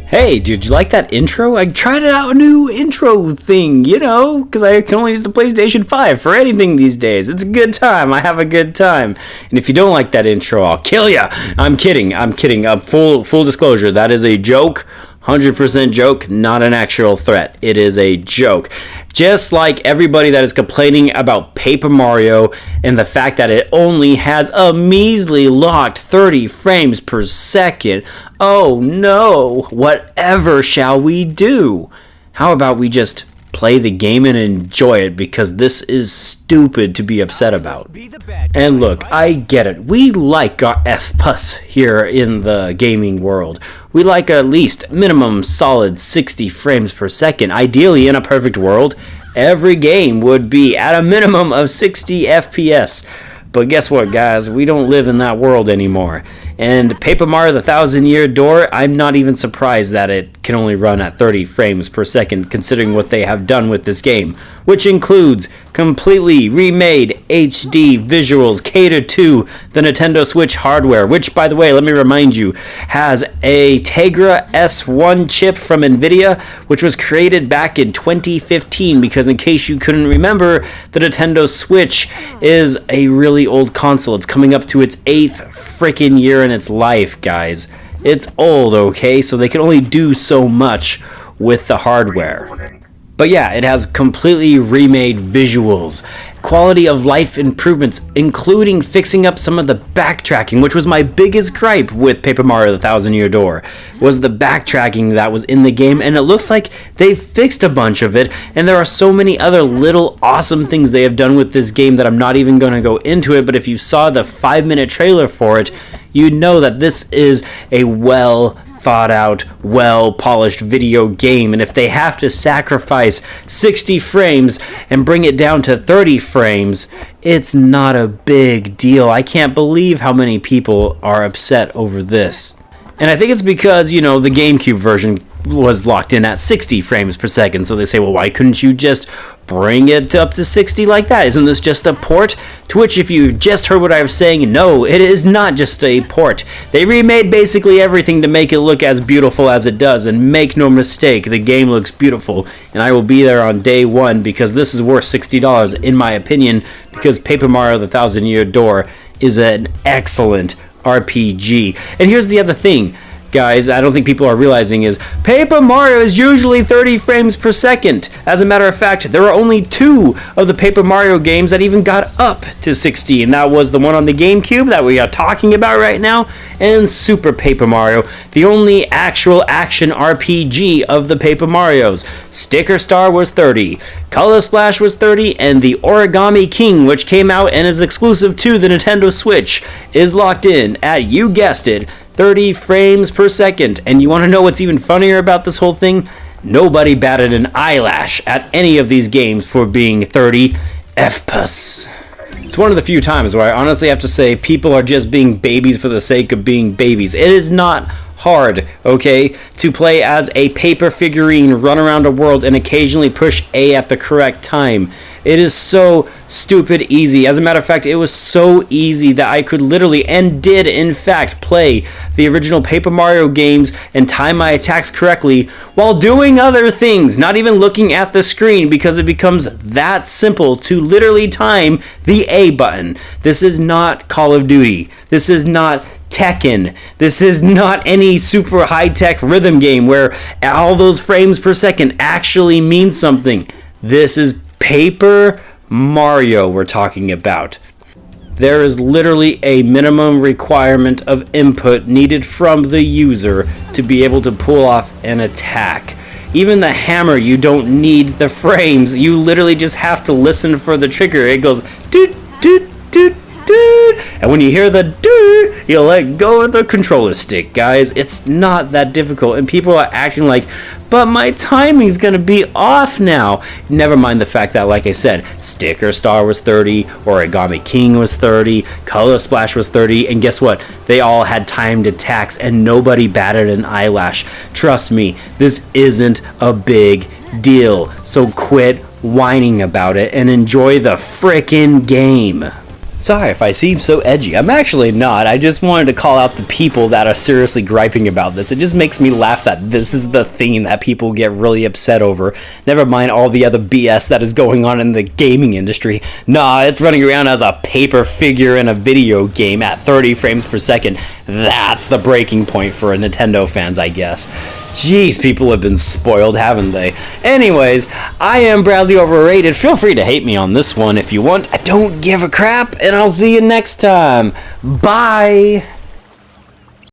Hey, dude, you like that intro? I tried out a new intro thing, because I can only use the PlayStation 5 for anything these days. It's a good time. I have a good time. And if you don't like that intro, I'll kill ya. I'm kidding. Full disclosure, that is a joke. 100% joke, not an actual threat. It is a joke. Just like everybody that is complaining about Paper Mario and the fact that it only has a measly locked 30 frames per second. Oh no, whatever shall we do? How about we just play the game and enjoy it, because this is stupid to be upset about. And look, I get it. We like our efpus here in the gaming world. We like at least minimum solid 60 frames per second. Ideally, in a perfect world, every game would be at a minimum of 60 FPS. But guess what, guys? We don't live in that world anymore. And Paper Mario the Thousand Year Door, I'm not even surprised that it can only run at 30 frames per second, considering what they have done with this game, which includes completely remade HD visuals catered to the Nintendo Switch hardware, which, by the way, let me remind you, has a Tegra S1 chip from NVIDIA, which was created back in 2015, because in case you couldn't remember, the Nintendo Switch is a really old console. It's coming up to its 8th freaking year in its life, guys. It's old, okay? So they can only do so much with the hardware. But yeah, it has completely remade visuals, quality of life improvements, including fixing up some of the backtracking, which was my biggest gripe with Paper Mario the Thousand Year Door, was the backtracking that was in the game, and it looks like they fixed a bunch of it, and there are so many other little awesome things they have done with this game that I'm not even going to go into it, but if you saw the 5-minute trailer for it, you'd know that this is a well thought out, well polished video game, and if they have to sacrifice 60 frames and bring it down to 30 frames, it's not a big deal. I can't believe how many people are upset over this. And I think it's because, the GameCube version was locked in at 60 frames per second, so they say, well, why couldn't you just bring it up to 60 like that? Isn't this just a port? To which, if you just heard what I was saying, no, it is not just a port. They remade basically everything to make it look as beautiful as it does, and make no mistake, the game looks beautiful, and I will be there on day one, because this is worth $60 in my opinion, because Paper Mario the Thousand Year Door is an excellent RPG. And here's the other thing, guys, I don't think people are realizing, is Paper Mario is usually 30 frames per second. As a matter of fact, there are only 2 of the Paper Mario games that even got up to 60, and that was the one on the GameCube that we are talking about right now, and Super Paper Mario, the only actual action RPG of the Paper Marios. Sticker Star was 30, Color Splash was 30, and the Origami King, which came out and is exclusive to the Nintendo Switch, is locked in at, you guessed it, 30 frames per second. And you want to know what's even funnier about this whole thing? Nobody batted an eyelash at any of these games for being 30 efpus. It's one of the few times where I honestly have to say people are just being babies for the sake of being babies. It is not hard, okay, to play as a paper figurine, run around a world, and occasionally push A at the correct time. It is so stupid easy. As a matter of fact, it was so easy that I could literally, and did in fact, play the original Paper Mario games and time my attacks correctly while doing other things, not even looking at the screen, because it becomes that simple to literally time the A button. This is not Call of Duty. This is not Tekken. This is not any super high-tech rhythm game where all those frames per second actually mean something. This is Paper Mario we're talking about. There is literally a minimum requirement of input needed from the user to be able to pull off an attack. Even the hammer, you don't need the frames. You literally just have to listen for the trigger. It goes doot, doot, doot, doot. And when you hear the doot, you let go of the controller stick, guys. It's not that difficult. And people are acting like, but my timing's gonna be off now. Never mind the fact that, like I said, Sticker Star was 30, Origami King was 30, Color Splash was 30, and guess what? They all had timed attacks and nobody batted an eyelash. Trust me, this isn't a big deal. So quit whining about it and enjoy the frickin' game. Sorry if I seem so edgy. I'm actually not. I just wanted to call out the people that are seriously griping about this. It just makes me laugh that this is the thing that people get really upset over. Never mind all the other BS that is going on in the gaming industry. Nah, it's running around as a paper figure in a video game at 30 frames per second. That's the breaking point for Nintendo fans, I guess. Jeez, people have been spoiled, haven't they? Anyways, I am Bradley Overrated. Feel free to hate me on this one if you want. I don't give a crap, and I'll see you next time. Bye!